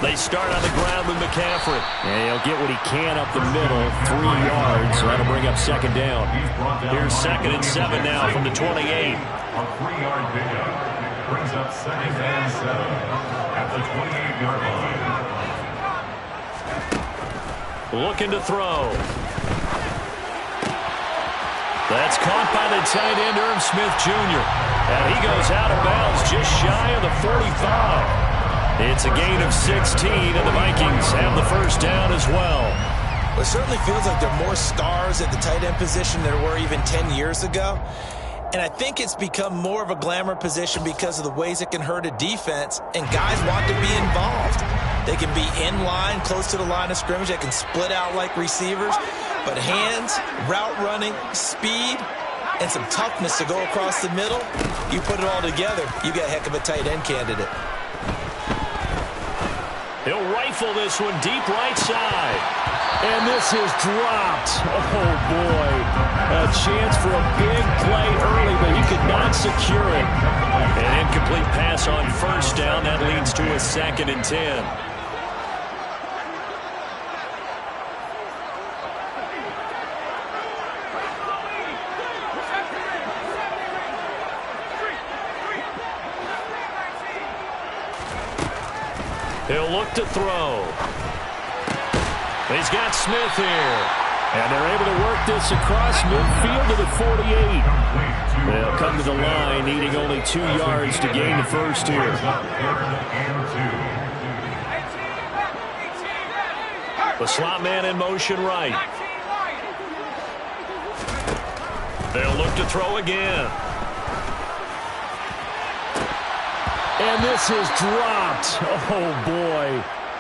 They start on the ground with McCaffrey. And he'll get what he can up the middle, 3 yards. So that'll bring up second down. Here's 2nd and 7 now from the 28. A 3-yard pickup brings up 2nd and 7 at the 28-yard line. Looking to throw. That's caught by the tight end, Irv Smith Jr. And he goes out of bounds just shy of the 45. It's a gain of 16, and the Vikings have the first down as well. It certainly feels like there are more stars at the tight end position than there were even 10 years ago. And I think it's become more of a glamour position because of the ways it can hurt a defense, and guys want to be involved. They can be in line, close to the line of scrimmage. They can split out like receivers. But hands, route running, speed, and some toughness to go across the middle, you put it all together, you got a heck of a tight end candidate. He'll rifle this one deep right side. And this is dropped. Oh, boy. A chance for a big play early, but he could not secure it. An incomplete pass on first down. That leads to a 2nd and 10. He'll look to throw. He's got Smith here. And they're able to work this across midfield to the 48. They'll come to the line, needing only 2 yards to gain the first here. The slot man in motion right. They'll look to throw again. And this is dropped. Oh, boy.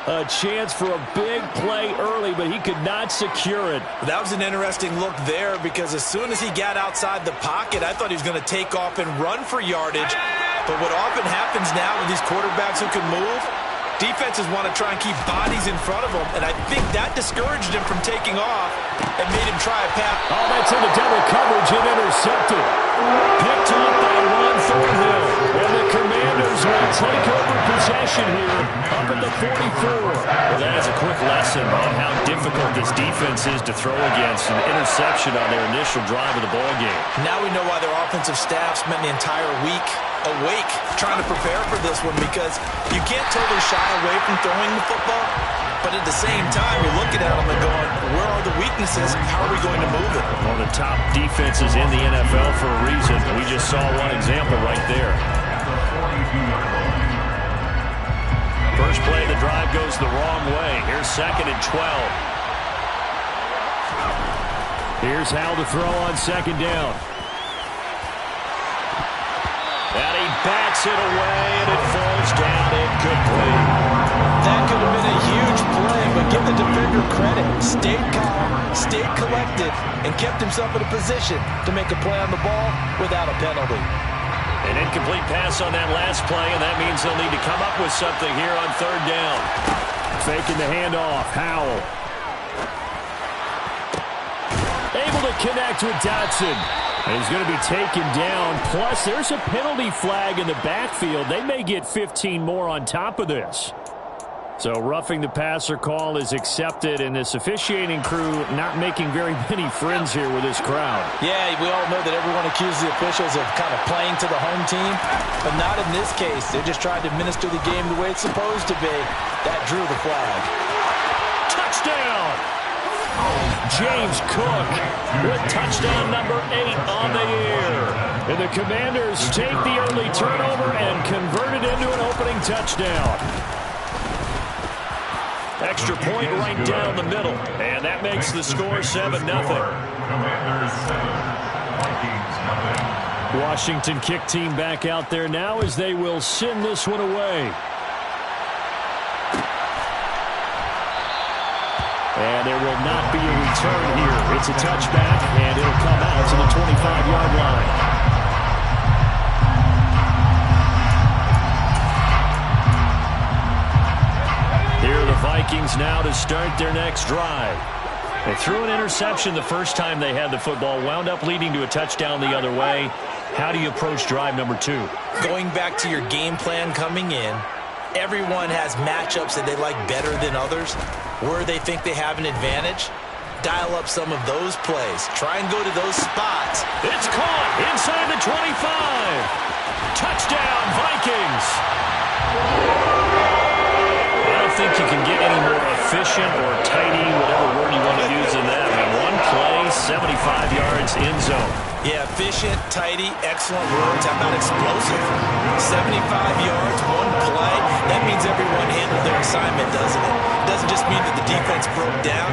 A chance for a big play early, but he could not secure it. That was an interesting look there because as soon as he got outside the pocket, I thought he was going to take off and run for yardage. But what often happens now with these quarterbacks who can move, defenses want to try and keep bodies in front of them, and I think that discouraged him from taking off and made him try a pass. Oh, that's into double coverage and intercepted. Picked up by Ron Thornhill. And the Commanders will take over possession here up at the 44. Well, that is a quick lesson on how difficult this defense is to throw against. An interception on their initial drive of the ballgame. Now we know why their offensive staff spent the entire week awake trying to prepare for this one, because you can't totally shy away from throwing the football, but at the same time you're looking at them and going, where are the weaknesses? How are we going to move it? One of the top defenses in the NFL for a reason. We just saw one example right there. First play of the drive goes the wrong way. Here's 2nd and 12. Here's Howell to throw on 2nd down. And he bats it away, and it falls down incomplete. That could have been a huge play, but give the defender credit. Stayed calm, stayed collected, and kept himself in a position to make a play on the ball without a penalty. An incomplete pass on that last play, and that means they'll need to come up with something here on 3rd down. Faking the handoff, Howell. Able to connect with Dotson. He's going to be taken down. Plus, there's a penalty flag in the backfield. They may get 15 more on top of this. So roughing the passer call is accepted, and this officiating crew not making very many friends here with this crowd. Yeah, we all know that everyone accuses the officials of kind of playing to the home team, but not in this case. They just tried to administer the game the way it's supposed to be. That drew the flag. Touchdown! James Cook with touchdown number 8 on the year. And the Commanders take the early turnover and convert it into an opening touchdown. Extra point right down the middle. And that makes the score 7-0. Commanders 7, Vikings nothing. Washington kick team back out there now as they will send this one away. And there will not be a return here. It's a touchback, and it'll come out to the 25-yard line. Here are the Vikings now to start their next drive. They threw an interception the first time they had the football, wound up leading to a touchdown the other way. How do you approach drive number 2? Going back to your game plan coming in, everyone has matchups that they like better than others, where they think they have an advantage. Dial up some of those plays. Try and go to those spots. It's caught inside the 25. Touchdown, Vikings. I don't think you can get any more efficient or tidy, whatever word you want to use in that. I mean, one play, 75 yards, end zone. Yeah, efficient, tidy, excellent words. How about explosive? 75 yards, one play. That means everyone handled their assignment, doesn't it? It doesn't just mean that the defense broke down.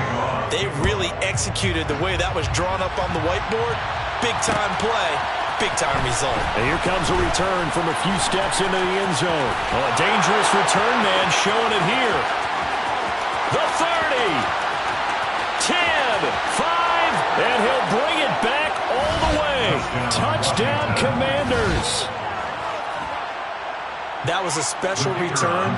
They really executed the way that was drawn up on the whiteboard. Big-time play, big-time result. And here comes a return from a few steps into the end zone. Oh, a dangerous return man showing it here. The 30, 10, 5, and he'll bring it back all the way. Touchdown, Commanders. That was a special return,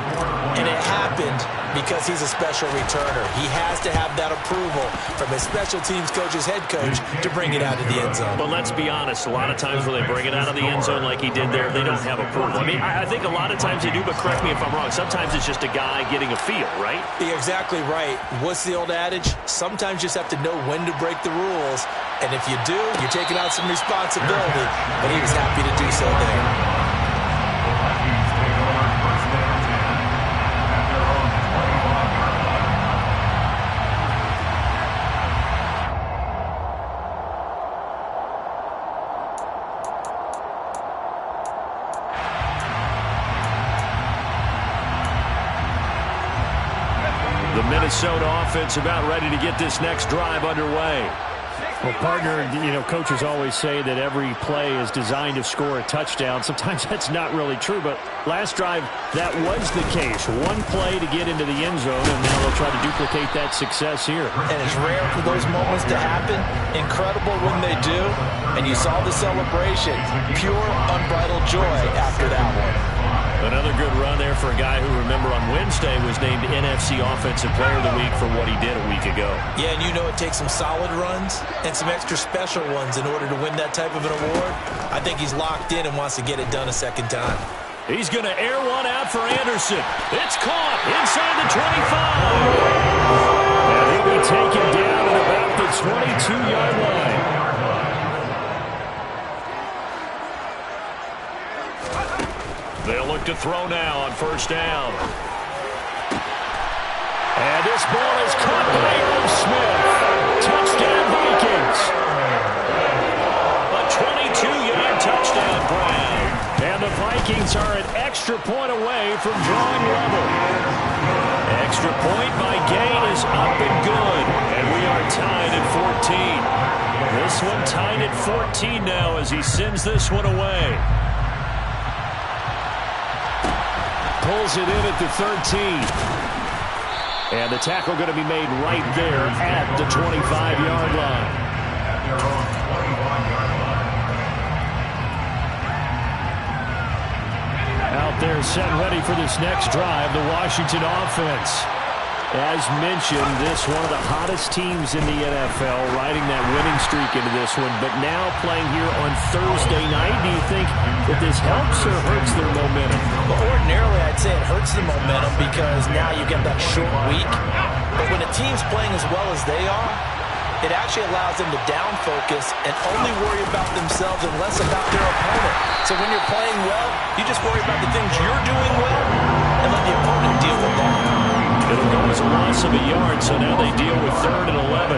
and it happened because he's a special returner. He has to have that approval from his special teams coach's head coach to bring it out of the end zone. But let's be honest, a lot of times when they bring it out of the end zone like he did there, they don't have approval. I mean, I think a lot of times they do, but correct me if I'm wrong. Sometimes it's just a guy getting a feel, right? You're exactly right. What's the old adage? Sometimes you just have to know when to break the rules, and if you do, you're taking out some responsibility, but he was happy to do so there. The Minnesota offense about ready to get this next drive underway. Well, partner, coaches always say that every play is designed to score a touchdown. Sometimes that's not really true, but last drive, that was the case. One play to get into the end zone, and now they'll try to duplicate that success here. And it's rare for those moments to happen. Incredible when they do. And you saw the celebration. Pure, unbridled joy after that one. Another good run there for a guy who, remember, on Wednesday was named NFC Offensive Player of the Week for what he did a week ago. Yeah, and it takes some solid runs and some extra special ones in order to win that type of an award. I think he's locked in and wants to get it done a second time. He's going to air one out for Anderson. It's caught inside the 25. And he'll be taken down at about the 22-yard line. They'll look to throw now on first down. And this ball is caught by Irv Smith. Touchdown, Vikings. A 22-yard touchdown grab. And the Vikings are an extra point away from drawing level. Extra point by Gain is up and good. And we are tied at 14. This one tied at 14 now as he sends this one away. Pulls it in at the 13. And the tackle going to be made right there at the 25-yard line. Out there set ready for this next drive, the Washington offense. As mentioned, this one of the hottest teams in the NFL, riding that winning streak into this one, but now playing here on Thursday night. Do you think that this helps or hurts their momentum? Well, ordinarily, I'd say it hurts the momentum because now you get that short week. But when a team's playing as well as they are, it actually allows them to down focus and only worry about themselves and less about their opponent. So when you're playing well, you just worry about the things you're doing well and let the opponent deal with that. It'll go as a loss of a yard, so now they deal with 3rd and 11.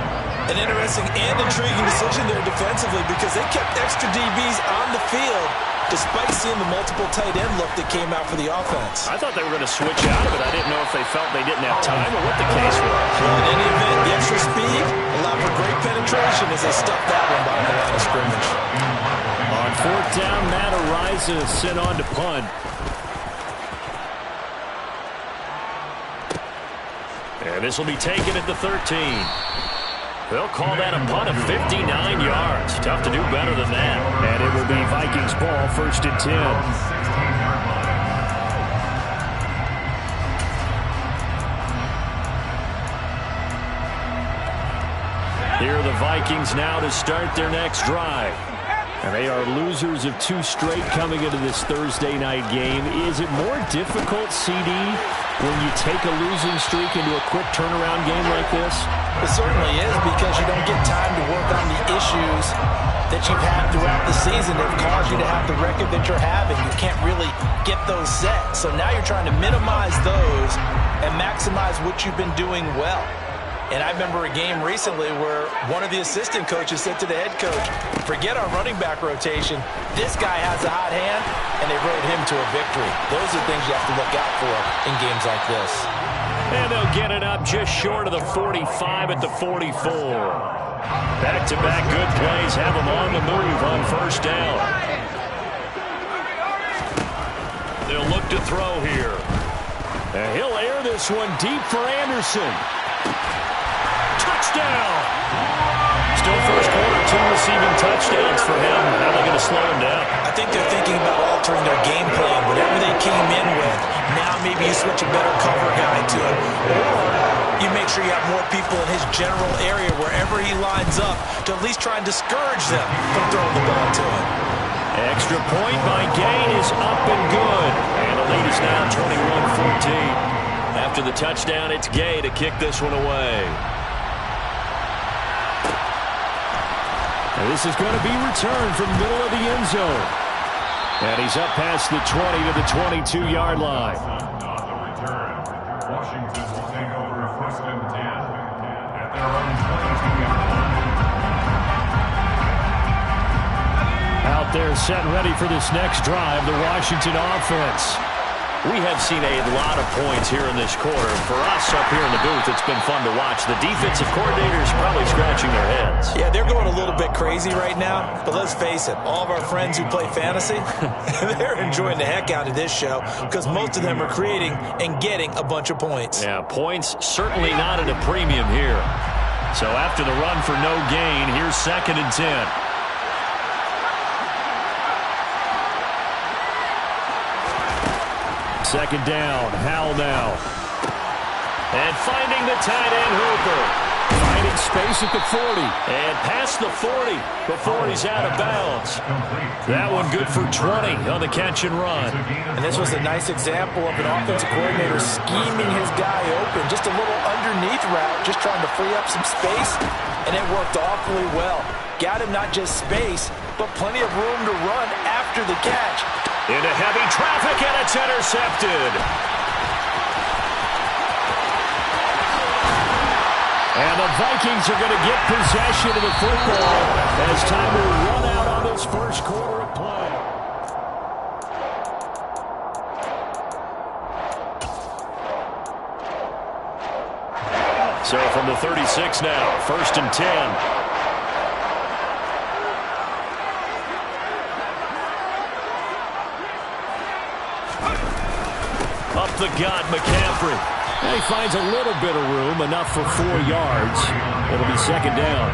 An interesting and intriguing decision there defensively because they kept extra DBs on the field despite seeing the multiple tight end look that came out for the offense. I thought they were going to switch out of it. I didn't know if they felt they didn't have time or what the case was. In any event, the extra speed allowed for great penetration as they stuffed that one behind the line of scrimmage. On 4th down, Matt Araiza is sent on to punt. And this will be taken at the 13. They'll call that a punt of 59 yards. Tough to do better than that. And it will be Vikings ball, 1st and 10. Here are the Vikings now to start their next drive. And they are losers of 2 straight coming into this Thursday night game. Is it more difficult, CD, when you take a losing streak into a quick turnaround game like this? It certainly is, because you don't get time to work on the issues that you've had throughout the season that have caused you to have the record that you're having. You can't really get those set. So now you're trying to minimize those and maximize what you've been doing well. And I remember a game recently where one of the assistant coaches said to the head coach, forget our running back rotation. This guy has a hot hand, and they rode him to a victory. Those are things you have to look out for in games like this. And they'll get it up just short of the 45 at the 44. Back-to-back good plays have them on the move on first down. They'll look to throw here. And he'll air this one deep for Anderson. Touchdown! Still first quarter, 2 receiving touchdowns for him. How are they going to slow him down? I think they're thinking about altering their game plan. Whatever they came in with, now maybe you switch a better cover guy to him. Or you make sure you have more people in his general area wherever he lines up to at least try and discourage them from throwing the ball to him. Extra point by Gay is up and good. And the lead is now 21-14. After the touchdown, it's Gay to kick this one away. And this is going to be returned from the middle of the end zone. And he's up past the 20 to the 22-yard line. On the return, Washington will take over 1st and 10 at their own 22-yard line. Out there set and ready for this next drive, the Washington offense. We have seen a lot of points here in this quarter. For us up here in the booth, it's been fun to watch. The defensive coordinators probably scratching their heads. Yeah, they're going a little bit crazy right now. But let's face it, all of our friends who play fantasy, they're enjoying the heck out of this show because most of them are creating and getting a bunch of points. Yeah, points certainly not at a premium here. So after the run for no gain, here's 2nd and 10. Second down, Howell now. And finding the tight end Hooper. Finding space at the 40. And past the 40 before he's out of bounds. That one good for 20 on the catch and run. And this was a nice example of an offensive coordinator scheming his guy open. Just a little underneath route, just trying to free up some space. And it worked awfully well. Got him not just space, but plenty of room to run after the catch. Into heavy traffic, and it's intercepted. And the Vikings are going to get possession of the football as time will run out on this first quarter of play. So from the 36 now, 1st and 10. Up the gut, McCaffrey. And he finds a little bit of room, enough for 4 yards. It'll be 2nd down.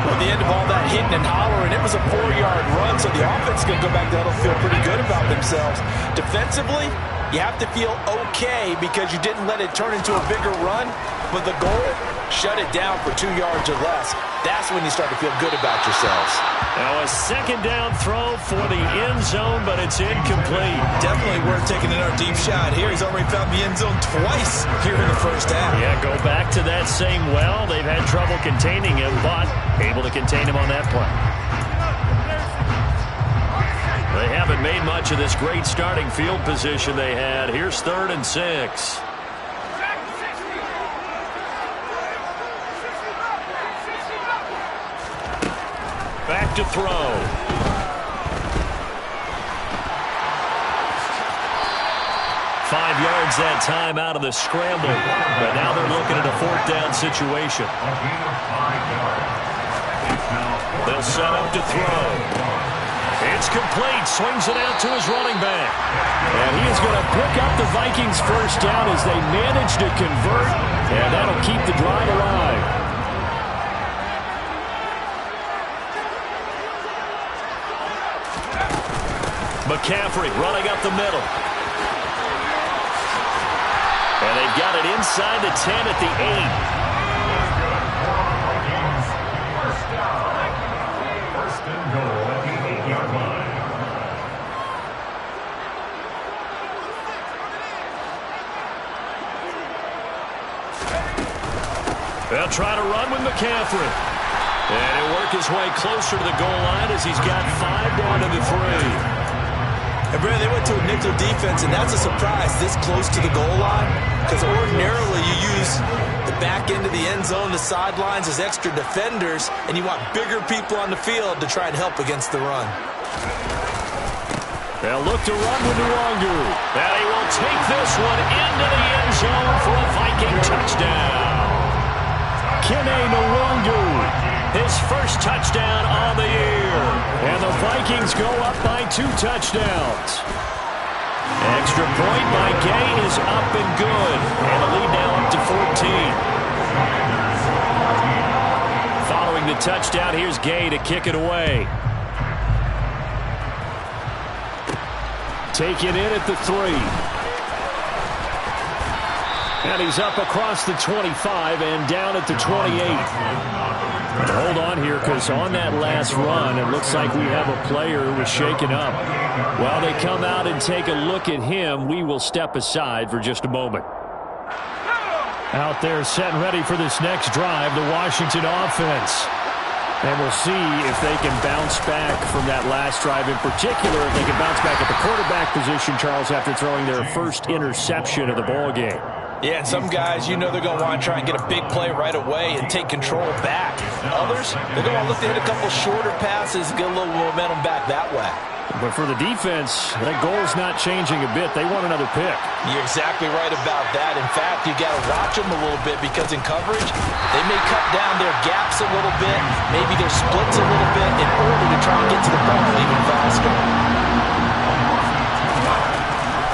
Well, at the end of all that hitting and hollering, it was a 4-yard run, so the offense is going to go back there and feel pretty good about themselves. Defensively, you have to feel okay because you didn't let it turn into a bigger run, but the goal, shut it down for 2 yards or less. That's when you start to feel good about yourselves. Now a 2nd down throw for the end zone, but it's incomplete. Definitely worth taking another deep shot here. He's already found the end zone twice here in the first half. Yeah, go back to that same well. They've had trouble containing him, but able to contain him on that play. They haven't made much of this great starting field position they had. Here's 3rd and 6. Back to throw. 5 yards that time out of the scramble. But now they're looking at a 4th down situation. They'll set up to throw. It's complete. Swings it out to his running back. And he is going to pick up the Vikings' first down as they manage to convert. And that'll keep the drive alive. McCaffrey running up the middle. And they've got it inside the 10 at the 8. First and goal. They'll try to run with McCaffrey. And he'll work his way closer to the goal line as he's got 5 down to the 3. And Brad, they went to a nickel defense, and that's a surprise this close to the goal line, because ordinarily you use the back end of the end zone, the sidelines as extra defenders, and you want bigger people on the field to try and help against the run. They'll look to run with Nwangu. And he will take this one into the end zone for a Viking touchdown. Kene Nwangu, his first touchdown on the year. And the Vikings go up by 2 touchdowns. Extra point by Gay is up and good. And the lead now up to 14. Following the touchdown, here's Gay to kick it away. Taken in at the 3. And he's up across the 25 and down at the 28. And hold on here, because on that last run, it looks like we have a player who was shaken up. While they come out and take a look at him, we will step aside for just a moment. Out there set and ready for this next drive, the Washington offense. And we'll see if they can bounce back from that last drive, in particular if they can bounce back at the quarterback position, Charles, after throwing their first interception of the ball game. Yeah, and some guys, you know they're going to want to try and get a big play right away and take control back. Others, they're going to look to hit a couple shorter passes and get a little momentum back that way. But for the defense, that goal's not changing a bit. They want another pick. You're exactly right about that. In fact, you got to watch them a little bit, because in coverage, they may cut down their gaps a little bit, maybe their splits a little bit in order to try and get to the ball even faster.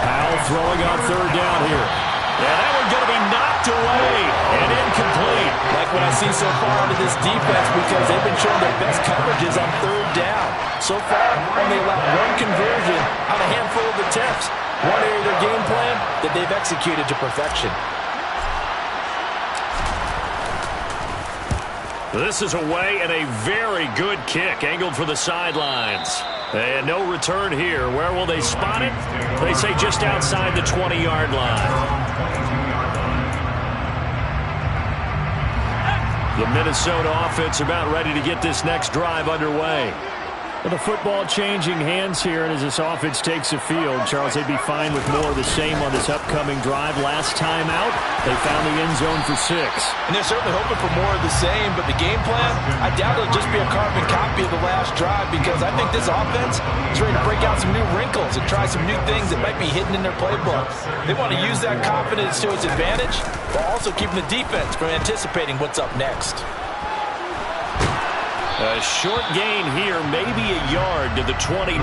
Powell throwing on 3rd down here. Yeah, that one's going to be knocked away and incomplete. Like what I see so far out of this defense, because they've been showing their best coverages on 3rd down. So far, only allowed 1 conversion on a handful of attempts. One area of their game plan that they've executed to perfection. This is away and a very good kick, angled for the sidelines. And no return here. Where will they spot it? They say just outside the 20-yard line. The Minnesota offense about ready to get this next drive underway. With the football changing hands here, and as this offense takes the field, Charles, they'd be fine with more of the same on this upcoming drive. Last time out, they found the end zone for 6. And they're certainly hoping for more of the same, but the game plan, I doubt it'll just be a carbon copy of the last drive, because I think this offense is ready to break out some new wrinkles and try some new things that might be hidden in their playbook. They want to use that confidence to its advantage, while also keeping the defense from anticipating what's up next. A short gain here, maybe a yard to the 29.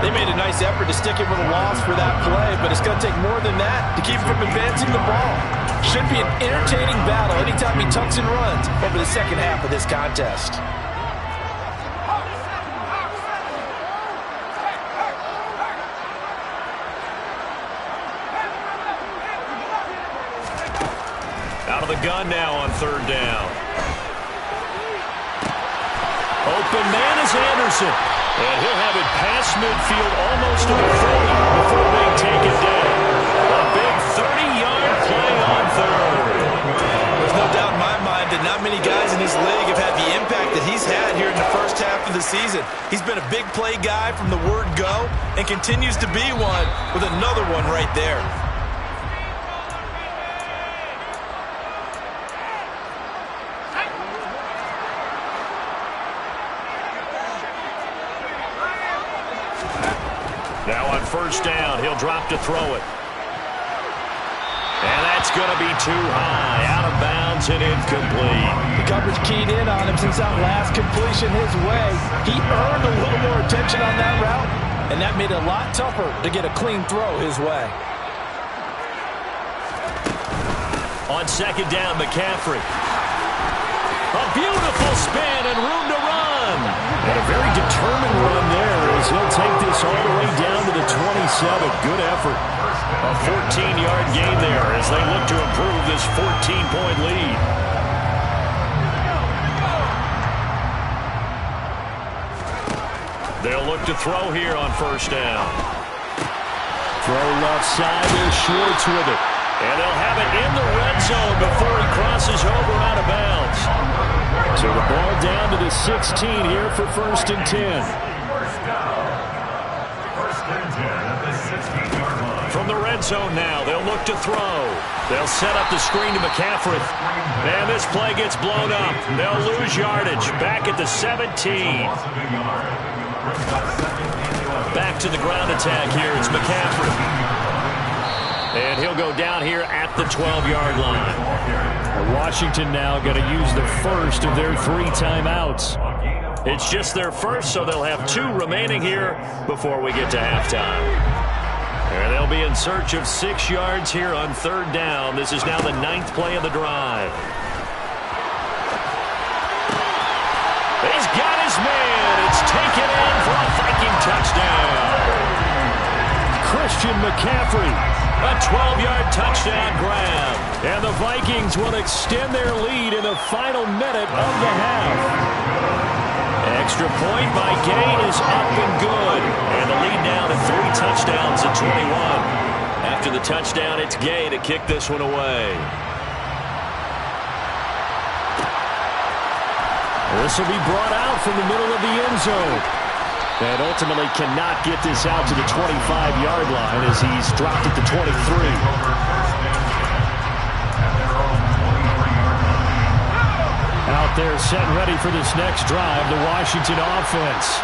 They made a nice effort to stick him with a loss for that play, but it's going to take more than that to keep him from advancing the ball. Should be an entertaining battle anytime he tucks and runs over the second half of this contest. Out of the gun now on 3rd down. Open man is Anderson. And he'll have it past midfield almost to the 40 before being taken down. A big 30-yard play on 3rd. There's no doubt in my mind that not many guys in this league have had the impact that he's had here in the first half of the season. He's been a big play guy from the word go and continues to be one with another one right there. Now on 1st down, he'll drop to throw it. And that's going to be too high, out of bounds and incomplete. The coverage keyed in on him since that last completion his way. He earned a little more attention on that route, and that made it a lot tougher to get a clean throw his way. On 2nd down, McCaffrey. A beautiful spin and room to run. And a very determined run there as he'll take this all the way down to the 27. Good effort. A 14-yard gain there as they look to improve this 14-point lead. They'll look to throw here on 1st down. Throw left side, there's Schwartz with it. And they'll have it in the red zone before he crosses over out of bounds. So the ball down to the 16 here for 1st and 10. From the red zone now, they'll look to throw. They'll set up the screen to McCaffrey. And this play gets blown up. They'll lose yardage. Back at the 17. Back to the ground attack here. It's McCaffrey. And he'll go down here at the 12-yard line. Washington now going to use the first of their 3 timeouts. It's just their first, so they'll have 2 remaining here before we get to halftime. And they'll be in search of 6 yards here on 3rd down. This is now the 9th play of the drive. He's got his man. It's taken in for a Viking touchdown. Christian McCaffrey, a 12-yard touchdown grab. And the Vikings will extend their lead in the final minute of the half. Extra point by Gay is up and good. And the lead now to 3 touchdowns at 21. After the touchdown, it's Gay to kick this one away. This will be brought out from the middle of the end zone. And ultimately cannot get this out to the 25-yard line as he's dropped at the 23. Out there set ready for this next drive, the Washington offense.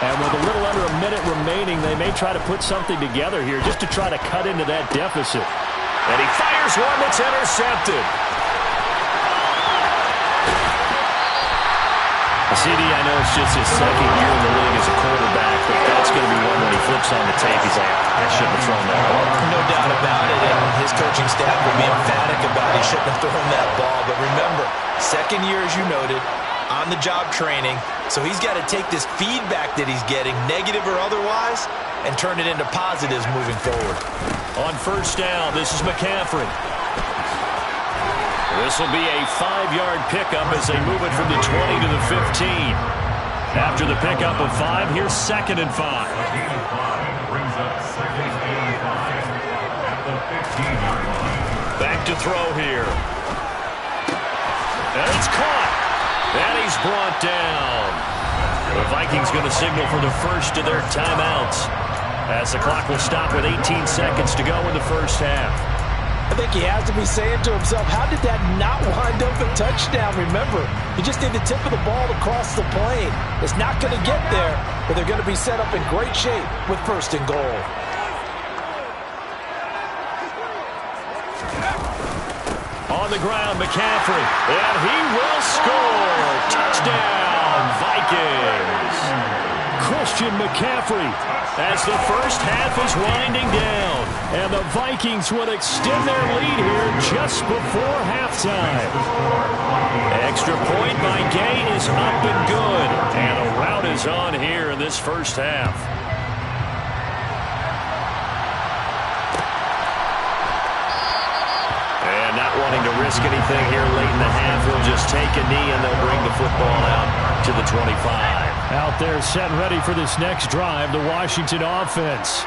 And with a little under a minute remaining, they may try to put something together here just to try to cut into that deficit. And he fires one that's intercepted. CD, I know it's just his 2nd year in the league as a quarterback, but that's going to be one when he flips on the tape. He's like, I shouldn't have thrown that ball. No doubt about it, and his coaching staff will be emphatic about he shouldn't have thrown that ball. But remember, 2nd year, as you noted, on-the-job training, so he's got to take this feedback that he's getting, negative or otherwise, and turn it into positives moving forward. On 1st down, this is McCaffrey. This will be a 5-yard pickup as they move it from the 20 to the 15. After the pickup of 5, here's 2nd and 5. Back to throw here. And it's caught. And he's brought down. The Vikings going to signal for the first of their timeouts as the clock will stop with 18 seconds to go in the first half. I think he has to be saying to himself, how did that not wind up a touchdown? Remember, you just need the tip of the ball to cross the plane. It's not going to get there, but they're going to be set up in great shape with 1st and goal. On the ground, McCaffrey, and he will score. Touchdown, Vikings. Christian McCaffrey as the first half is winding down. And the Vikings would extend their lead here just before halftime. Extra point by Gay is up and good. And a rout is on here in this first half. And not wanting to risk anything here late in the half, he'll just take a knee and they'll bring the football out to the 25. Out there set ready for this next drive, the Washington offense.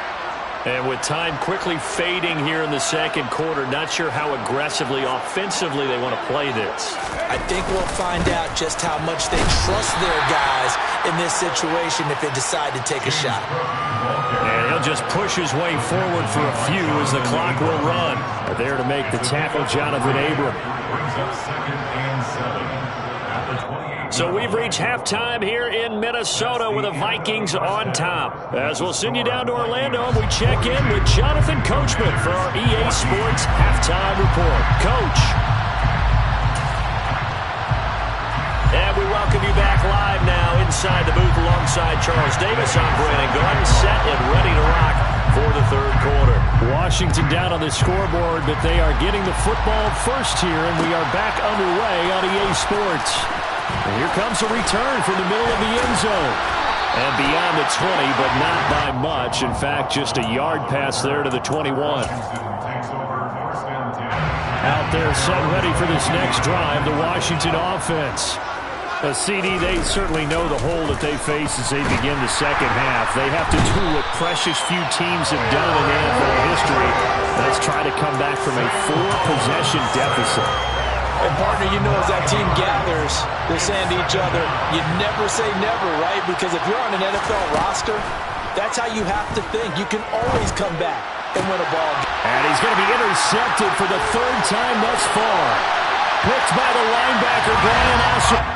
And with time quickly fading here in the 2nd quarter, not sure how aggressively, offensively they want to play this. I think we'll find out just how much they trust their guys in this situation if they decide to take a shot. And he'll just push his way forward for a few as the clock will run. But there to make the tackle, Jonathan Abram. So we've reached halftime here in Minnesota with the Vikings on top. As we'll send you down to Orlando, and we check in with Jonathan Coachman for our EA Sports Halftime Report. Coach. And we welcome you back live now inside the booth alongside Charles Davis. I'm Brandon Gordon, set and ready to rock for the 3rd quarter. Washington down on the scoreboard, but they are getting the football first here, and we are back underway on EA Sports. And here comes a return from the middle of the end zone. And beyond the 20, but not by much. In fact, just a yard pass there to the 21. Out there set ready for this next drive, the Washington offense. CD, they certainly know the hole that they face as they begin the second half. They have to do what precious few teams have done in NFL history. Let's try to come back from a 4-possession deficit. And partner, you know, as that team gathers, they're saying to each other, you never say never, right? Because if you're on an NFL roster, that's how you have to think. You can always come back and win a ball game. And he's going to be intercepted for the 3rd time thus far. Picked by the linebacker, Brandon Alshon.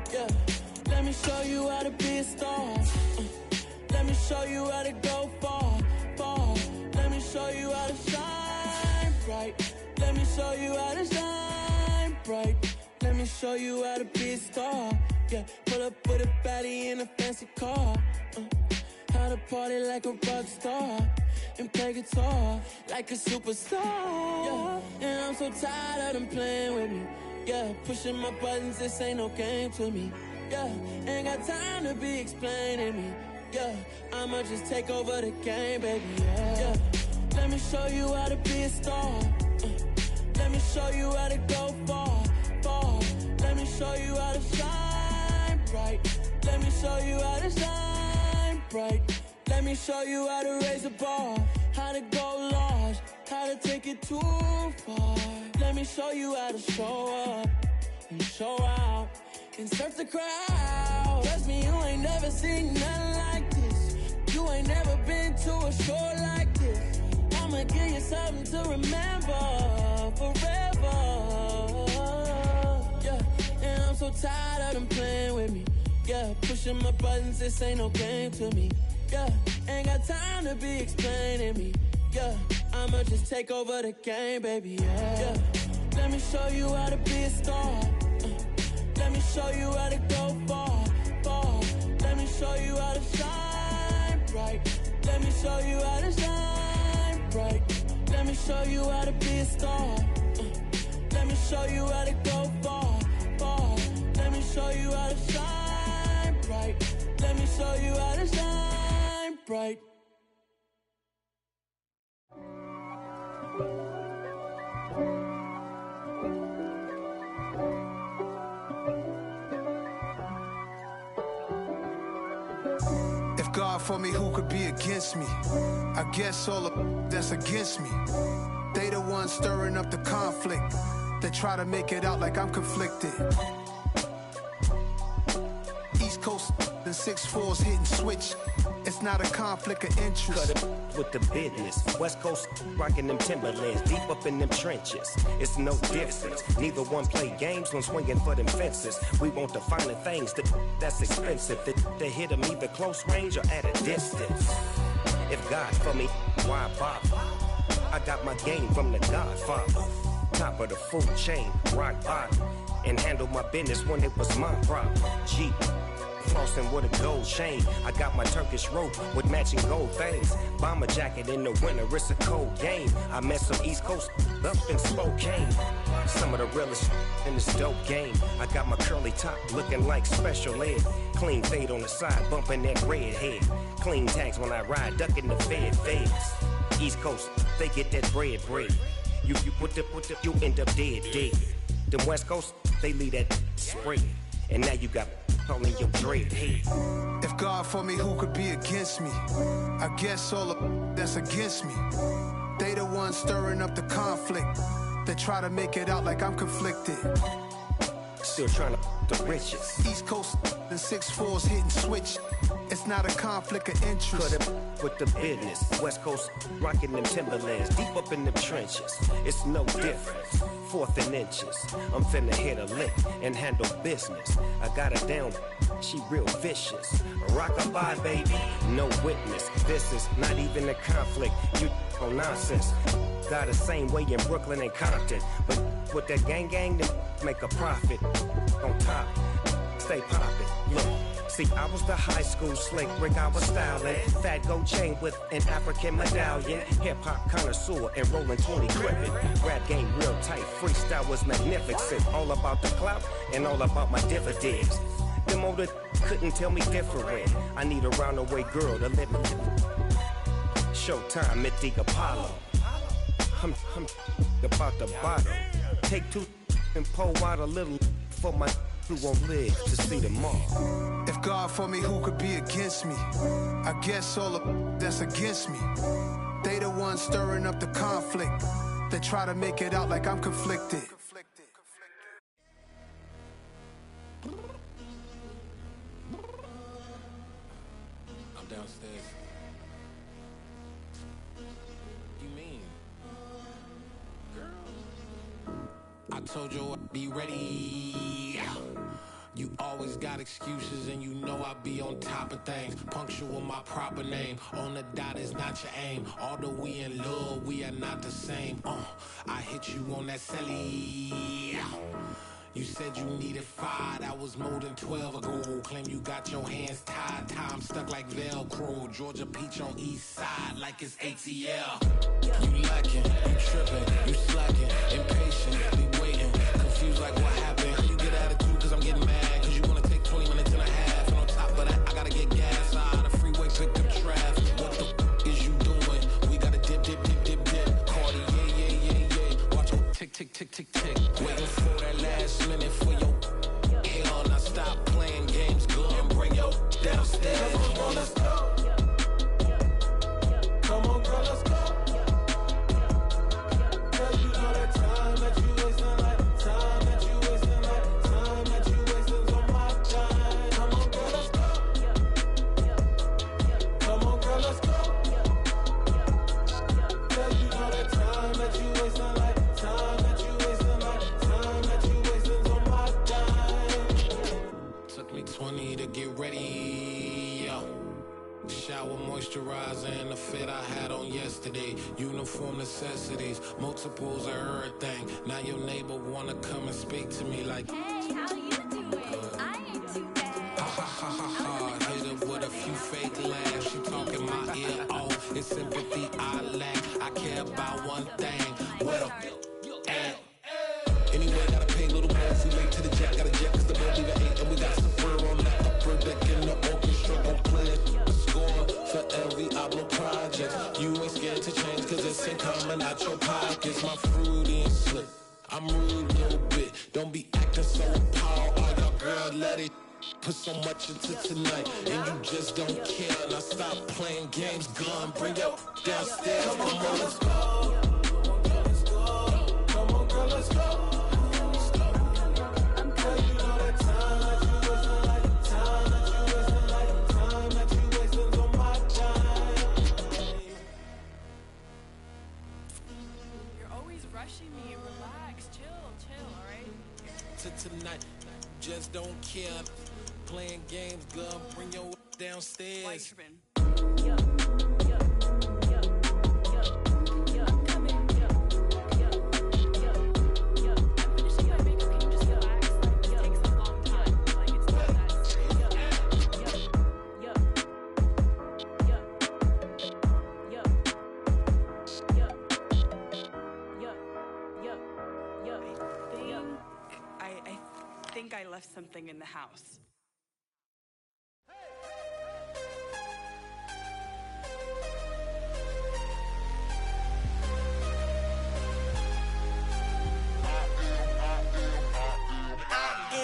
Yeah, let me show you how to be a star. Let me show you how to go far, far. Let me show you how to shine bright. Let me show you how to shine bright. Let me show you how to be a star. Yeah, pull up with a baddie in a fancy car. How to party like a rock star and play guitar like a superstar. Yeah, and I'm so tired of them playing with me. Yeah, pushing my buttons, this ain't no game to me. Yeah, ain't got time to be explaining me. Yeah, I'ma just take over the game, baby. Yeah, let me show you how to be a star. Let me show you how to go far, far. Let me show you how to shine bright. Let me show you how to shine bright. Let me show you how to raise a bar, how to go large, how to take it too far. Let me show you how to show up and show out and surf the crowd. Trust me, you ain't never seen nothing like this. You ain't never been to a show like this. I'ma give you something to remember forever. Yeah, and I'm so tired of them playing with me. Yeah, pushing my buttons, this ain't no game to me. Yeah, ain't got time to be explaining me. Yeah, I'ma just take over the game, baby. Yeah, let me show you how to be a star. Let me show you how to go far, far. Let me show you how to shine bright. Let me show you how to shine bright. Let me show you how to be a star. Let me show you how to go far, far. Let me show you how to shine bright. Let me show you how to shine bright. If God for me, who could be against me? I guess all of that's against me. They the ones stirring up the conflict. They try to make it out like I'm conflicted. East Coast and 6'4's hitting switch. It's not a conflict of interest. Cut it with the business. West Coast rocking them Timberlands, deep up in them trenches. It's no difference. Neither one play games when swinging for them fences. We want the finer things that's expensive. They hit them either close range or at a distance. If God for me, why bother? I got my game from the Godfather. Top of the food chain, rock bottom. And handle my business when it was my problem. Jeep. Flossing with a gold chain. I got my Turkish rope with matching gold things. Bomber jacket in the winter, it's a cold game. I met some East Coast up in Spokane. Some of the realest in this dope game. I got my curly top looking like special ed. Clean fade on the side, bumping that red head. Clean tags when I ride, ducking the feds. East Coast, they get that bread. You you end up dead. Them West Coast, they leave that spray. And now you got all in your dread head. If God for me, who could be against me? I guess all of that's against me. They the ones stirring up the conflict. They try to make it out like I'm conflicted. Still trying to the riches. East Coast and 6'4's hitting switch. It's not a conflict of interest. Cut it with the business. West Coast rocking them Timberlands, deep up in them trenches. It's no difference. 4th and inches. I'm finna hit a lick and handle business. I got her down, she real vicious. Rock-a-bye, baby, no witness. This is not even a conflict. You on nonsense. Got the same way in Brooklyn and Compton. But with that gang, then make a profit. On top, stay poppin'. Look, See, I was the high school slick Rick, I was styling. Fat gold chain with an African medallion. Hip-hop connoisseur and rolling 20 gripping. Rap game real tight, freestyle was magnificent. All about the clout and all about my dividends. Them older couldn't tell me different. I need a roundaway girl to live with. Showtime at the Apollo. I'm about the bottom. Take two and pour out a little for my who won't live to see tomorrow. If God for me, who could be against me? I guess all of that's against me. They the ones stirring up the conflict. They try to make it out like I'm conflicted. I'm downstairs. You mean? Girl, I told you I'd be ready. You always got excuses and you know I be on top of things. Punctual my proper name. On the dot is not your aim. Although we in love, we are not the same. I hit you on that celly. You said you needed 5, that was more than 12 ago. Claim you got your hands tied, time stuck like Velcro. Georgia Peach on east side like it's ATL. You lacking, you tripping, you slacking, impatient, be waiting, confused like what happened. You get attitude cause I'm getting mad, cause you wanna take 20 minutes and a half. And on top of that, I gotta get gas out of the freeway, pick up traffic. What the f is you doing? We gotta dip, dip, dip, dip, dip. Cardi, yeah. Watch your tick, tick, tick, tick, tick. Waiting for that last minute for your hell. Now stop playing games, girl, and bring your downstairs. Come on, girl, let's go. Come on, girl, let's go. Cause you know that time that you wasting, like time that you wasting, like time that you wasting on my time. Come on, girl, let's go. Come on, girl, let's go. Cause you know that time that you wasting, like time that you wasting, like time that you wasting on my time. Took me 20 to get ready, yo. Shower moisturizer and the fit I had on yesterday. Uniform necessities, multiples of everything. Now your neighbor wanna come and speak to me like, hey, how you doing? I ain't too bad. ha ha ha ha ha. Hit her with a few fake laughs. She talking my ear off. It's sympathy I lack. I care about one thing. Well, at. Anyway, gotta pay a little more. If we late to the jack, gotta jet cause the boat leave at 8. And we got some fur on the upper deck in the orchestra. Gon' play it. Score for every Ablo project. You ain't scared to change cause it's in common out your pockets. My fruity and slick. I'm rude a little bit. Don't be acting so appalled. All y'all girl, let it put so much into tonight. And you just don't care. Now stop playing games, gun. Bring your downstairs. Come on, let's go. Come on, girl, let's go. Tonight, just don't care. Playing games, girl, bring your downstairs. I left something in the house.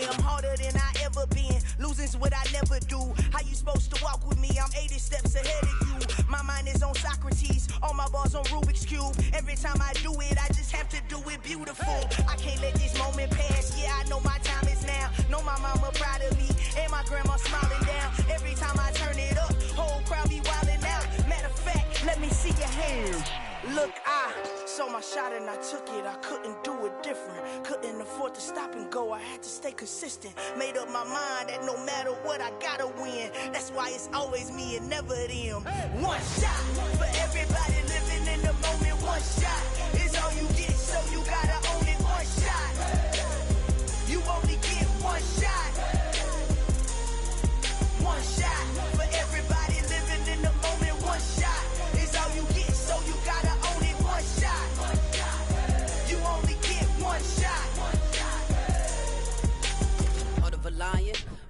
I'm harder than I ever been. Losing's what I never do. How you supposed to walk with me? I'm 80 steps ahead of you. My mind is on Socrates. All my bars on Rubik's Cube. Every time I do it, I just have to do it beautiful. I can't let this moment pass. Yeah, I know my time is now. Know my mama proud of me. And my grandma smiling down. Every time I turn it up, whole crowd be wildin' out. Matter of fact, let me see your hands. Look, I saw my shot and I took it. I couldn't do it different. Couldn't afford to stop and go. I had to stay consistent. Made up my mind that no matter what, I gotta win. That's why it's always me and never them. One shot for everybody living in the moment. One shot is all you get, so you gotta own it. One shot. You only get one shot.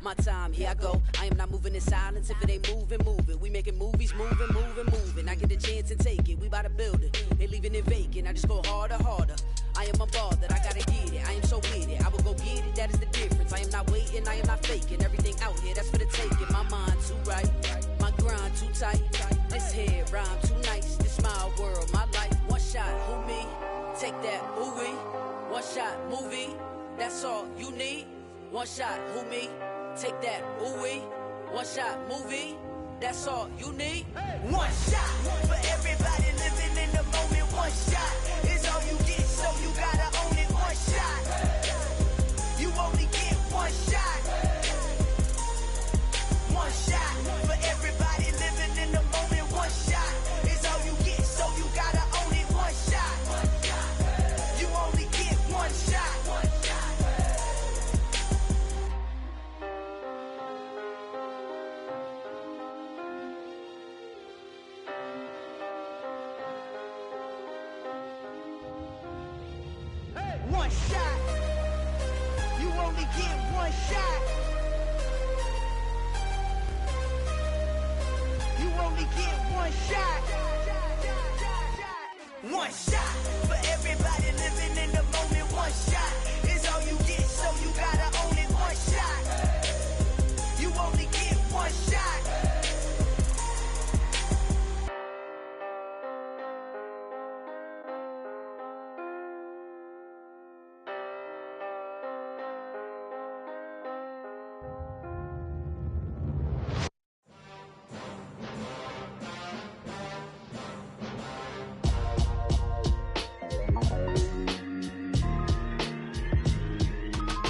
My time, here I go. I am not moving in silence. If it ain't moving, moving. We making movies, moving. I get the chance and take it. We bout to build it. They leaving it vacant. I just go harder. I am a ball that I gotta get it. I am so with it. I will go get it. That is the difference. I am not waiting. I am not faking. Everything out here, that's for the taking. My mind too right. My grind too tight. This head rhyme too nice. This my world, my life. One shot, who me? Take that, ooh-wee. One shot, movie. That's all you need. One shot, who me? Take that, ooh-wee. One shot, movie. That's all you need. One shot for everybody living in the moment. One shot is all you get, so you gotta own it. One shot. You only get one shot. One shot for everybody living in the moment. One shot is all you get, so you gotta own it. One shot. You only get one shot. One shot. You only get one shot. You only get one shot. One shot for everybody living in the moment. One shot is all you get, so you gotta own it. One shot. You only get one shot.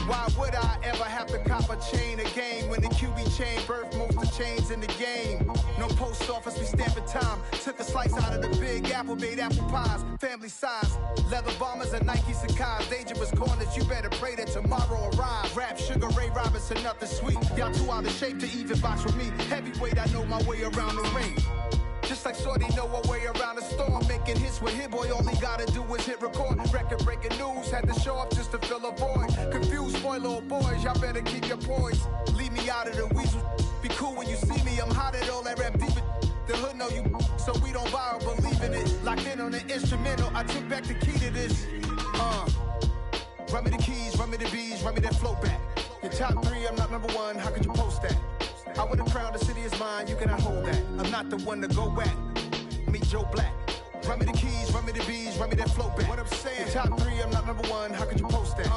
Why would I ever have to cop a chain again when the QB chain birthed most of chains in the game? No post office, we stamping time. Took a slice out of the big apple, made apple pies, family size. Leather bombers and Nike Sacai's. Dangerous corners, you better pray that tomorrow arrives. Rap, Sugar Ray Robinson, nothing sweet. Y'all too out of shape to even box with me. Heavyweight, I know my way around the ring. Just like Shorty know her way around the storm. Making hits with Hit Boy, all he gotta do is hit record. Record breaking news, had to show up just to fill a void. Confused boy, little boys, y'all better keep your poise. Leave me out of the weasel. Be cool when you see me, I'm hot at all that rap deep. The hood know you, so we don't buy or believe in it. Locked in on the instrumental, I took back the key to this. Run me the keys, run me the bees, run me that flow back. Your top three, I'm not number one, how could you post that? I would have crowned the city is mine, you cannot hold that. I'm not the one to go back. Meet Joe Black. Run me the keys, run me the bees, run me that flow back. What I'm saying, your top three, I'm not number one, how could you post that?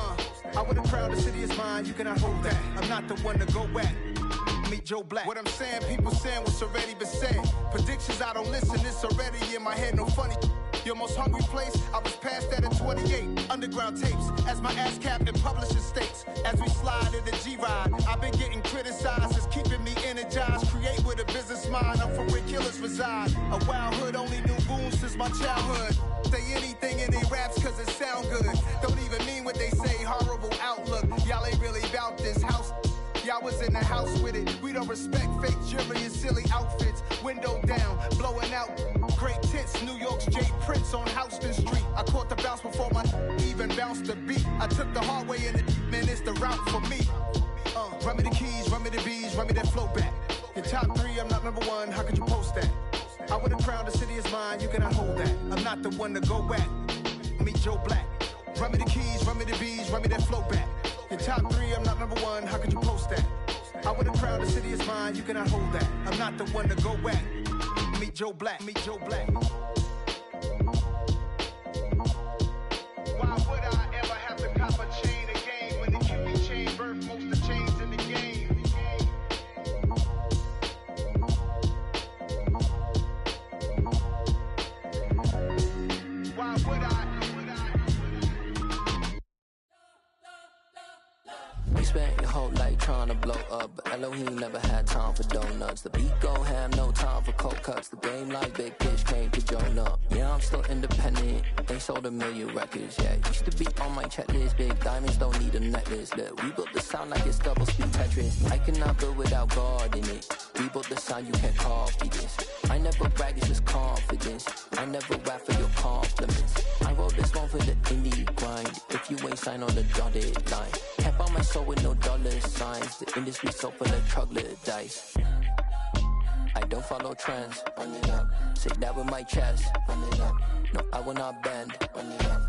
I would have crowned the city is mine, you cannot hold that. I'm not the one to go back. Meet Joe Black. What I'm saying, people saying what's already been said. Predictions, I don't listen, it's already in my head, no funny. Your most hungry place, I was past that at 28. Underground tapes, as my ass cap and publishing states. As we slide in the G-Ride, I've been getting criticized, it's keeping me energized. Create with a business mind, I'm from where killers reside. A wild hood, only knew goons since my childhood. Say anything in they raps cause it sound good. Don't even mean what they say, horrible outlook. Y'all ain't really about this house. Y'all was in the house with it. We don't respect fake jewelry and silly outfits. Window down, blowing out. Great tits, New York's J. Prince on Houston Street. I caught the bounce before my even bounced the beat. I took the hard way in it, man, it's the route for me. Run me the keys, run me the bees, run me that flow back. Your top three, I'm not number one, how could you post that? I would have crowned the city is mine, you cannot hold that. I'm not the one to go back. Meet Joe Black. Run me the keys, run me the bees, run me that flow back. Your top three, I'm not number one, how could you post that? I would have crowned the city is mine, you cannot hold that. I'm not the one to go back. Meet Joe Black, meet Joe Black. Why would I ever have to cop a chain again when the QB chain birthed most of chains in the game? Why would I? We spent your whole life trying to blow up, but Elohim never had time for donuts. The beat go ham, no time for cold cuts. The game like Big Pitch came to Jonah. Yeah, I'm still independent. They sold 1 million records. Yeah, used to be on my checklist. Big diamonds don't need a necklace. Look, we built the sound like it's double speed Tetris. I cannot build without God in it. We built the sound, you can't copy this. I never brag, it's just confidence. I never rap for your compliments. I wrote this one for the indie grind. If you ain't signed on the dotted line, can't buy my soul with no dollar signs. The industry so full of troglodytes. I don't follow trends. Run it up. Say that with my chest. Run it up. No, I will not bend. Run it up.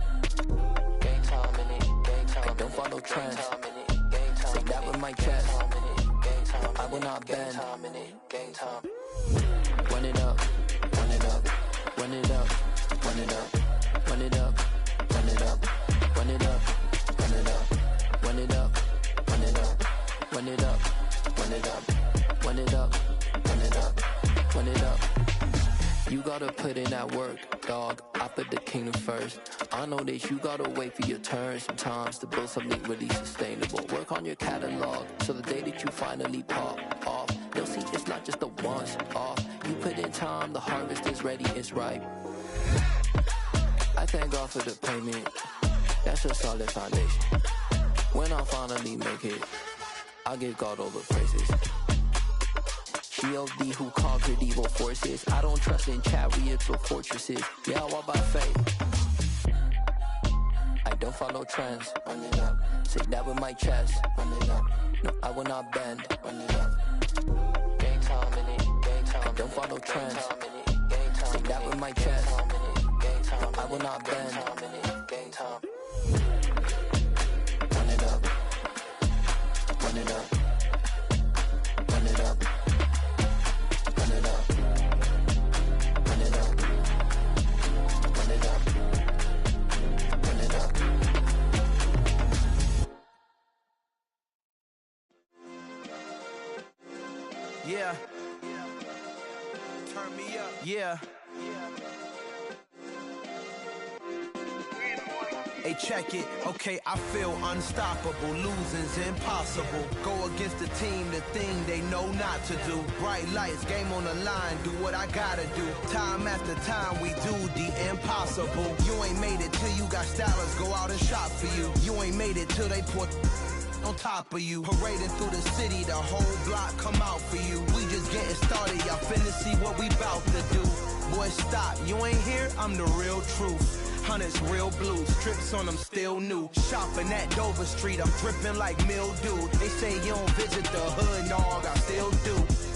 Game time in it. Game time. I don't follow trends. Say that with my chest. I will not bend. Game time. Run it up. Run it up. Run it up. Run it up. Run it up. Run it up. Run it up. Run it up. Run it up. Run it up. Run it up. Run it up. Run it up. Run it up. Run it up. You gotta put in that work, dog. I put the kingdom first. I know that you gotta wait for your turn sometimes to build something really sustainable. Work on your catalog so the day that you finally pop off, they'll see it's not just a once off. You put in time, the harvest is ready, it's ripe. I thank God for the payment. That's a solid foundation. When I finally make it, I'll give God all the praises. G.O.D. who conquered evil forces. I don't trust in chariots or fortresses. Yeah, I walk by faith. I don't follow trends. Run it up. Say that with my chest. Run it up. No, I will not bend. Run it up. Game time in it. Game time. I don't follow trends. Say that with my chest. No, I will not bend. Game time. Run it up. Run it up. Run it up. Run it up. Run it up. Run it up. Run it up. Yeah. Turn me up. Yeah. Hey, check it. Okay, I feel unstoppable. Losing's impossible. Go against the team, the thing they know not to do. Bright lights, game on the line, do what I gotta do. Time after time, we do the impossible. You ain't made it till you got stylers go out and shop for you. You ain't made it till they put on top of you. Parading through the city, the whole block come out for you. We just getting started, y'all finna see what we bout to do. Boy, stop, you ain't here, I'm the real truth. Hunters, real blue, strips on them still new. Shopping at Dover Street, I'm dripping like mildew. They say you don't visit the hood, dog, I still do.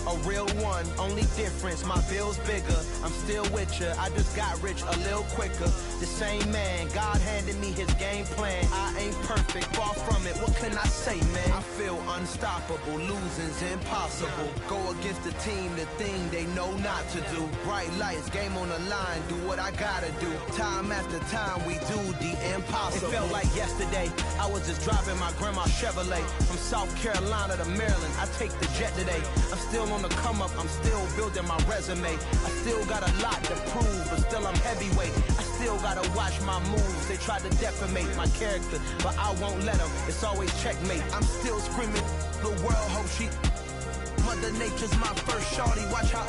A real one, only difference, my bill's bigger. I'm still with ya, I just got rich a little quicker. The same man, God handed me his game plan. I ain't perfect, far from it, what can I say, man? I feel unstoppable, losing's impossible. Go against the team, the thing they know not to do. Bright lights, game on the line, do what I gotta do. Time after time, we do the impossible. It felt like yesterday, I was just driving my grandma's Chevrolet. From South Carolina to Maryland, I take the jet today. I'm still on the come up, I'm still building my resume. I still got a lot to prove, but still I'm heavyweight. I still gotta watch my moves. They tried to defamate my character, but I won't let them. It's always checkmate. I'm still screaming, the world hope she. Mother Nature's my first shorty, watch how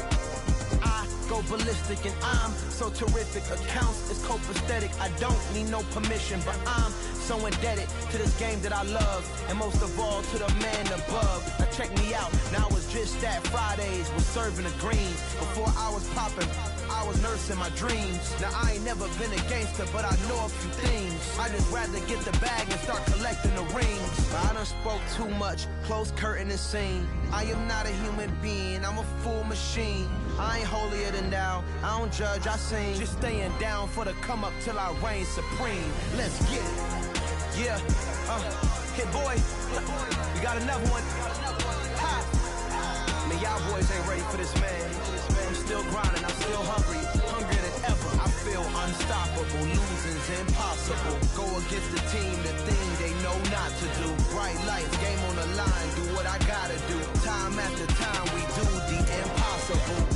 I go ballistic, and I'm so terrific. Accounts is copacetic, I don't need no permission, but I'm so indebted to this game that I love, and most of all to the man above. Now check me out, now it's just that Fridays was serving the greens. Before I was popping, I was nursing my dreams. Now I ain't never been a gangster, but I know a few things. I just rather get the bag and start collecting the rings. But I done spoke too much, close curtain and scene. I am not a human being, I'm a full machine. I ain't holier than thou, I don't judge, I sing. Just staying down for the come up till I reign supreme. Let's get it. Yeah, hey boy, we got another one. Ha. Man, y'all boys ain't ready for this, man. I'm still grinding, I'm still hungry, hungrier than ever. I feel unstoppable, losing's impossible. Go against the team, the thing they know not to do. Bright lights, game on the line, do what I gotta do. Time after time, we do the impossible.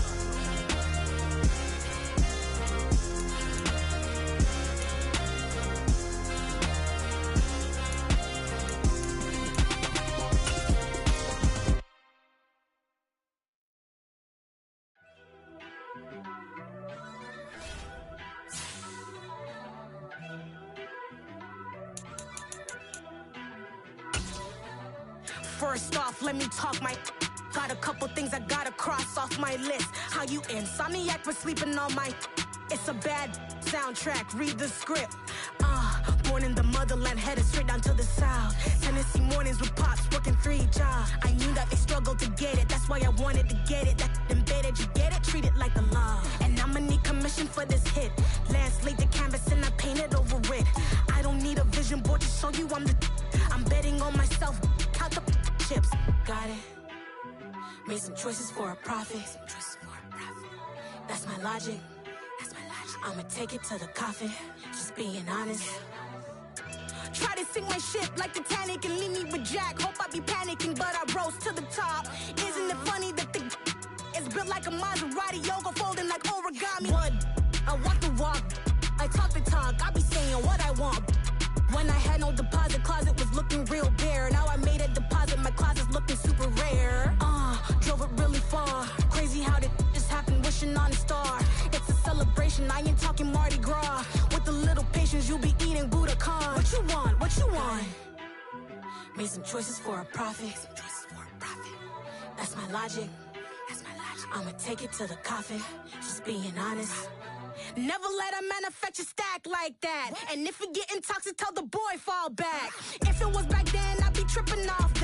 First off, let me talk my. Got a couple things I gotta cross off my list. How you insomniac for sleeping on my. It's a bad soundtrack, read the script. Boy, born in the motherland, headed straight down to the south. Tennessee mornings with pops, working 3 jobs. I knew that they struggled to get it, that's why I wanted to get it. That embedded, you get it, treat it like a law. And I'ma need commission for this hit. Lance laid the canvas and I painted over it. I don't need a vision board to show you I'm betting on myself, count the chips. Got it. Made some choices for a profit. That's my logic. I'ma take it to the coffin, just being honest. Try to sink my ship like Titanic and leave me with Jack. Hope I be panicking, but I rose to the top. Isn't it funny that the is built like a Maserati, yoga folding like origami? What? I walk the walk, I talk the talk, I be saying what I want. When I had no deposit, closet was looking real bare. Now I made a deposit, my closet's looking super rare. Drove it really far. Crazy how did this happen, wishing on a star. It's a celebration, I ain't talking Mardi Gras. With a little patience, you'll be eating Budokan. What you want? What you want? Made some choices for a profit. That's my logic. I'ma take it to the coffin, just being honest. Never let a manufacture stack like that. And if it getting toxic, tell the boy fall back. If it was back then, I'd be tripping off.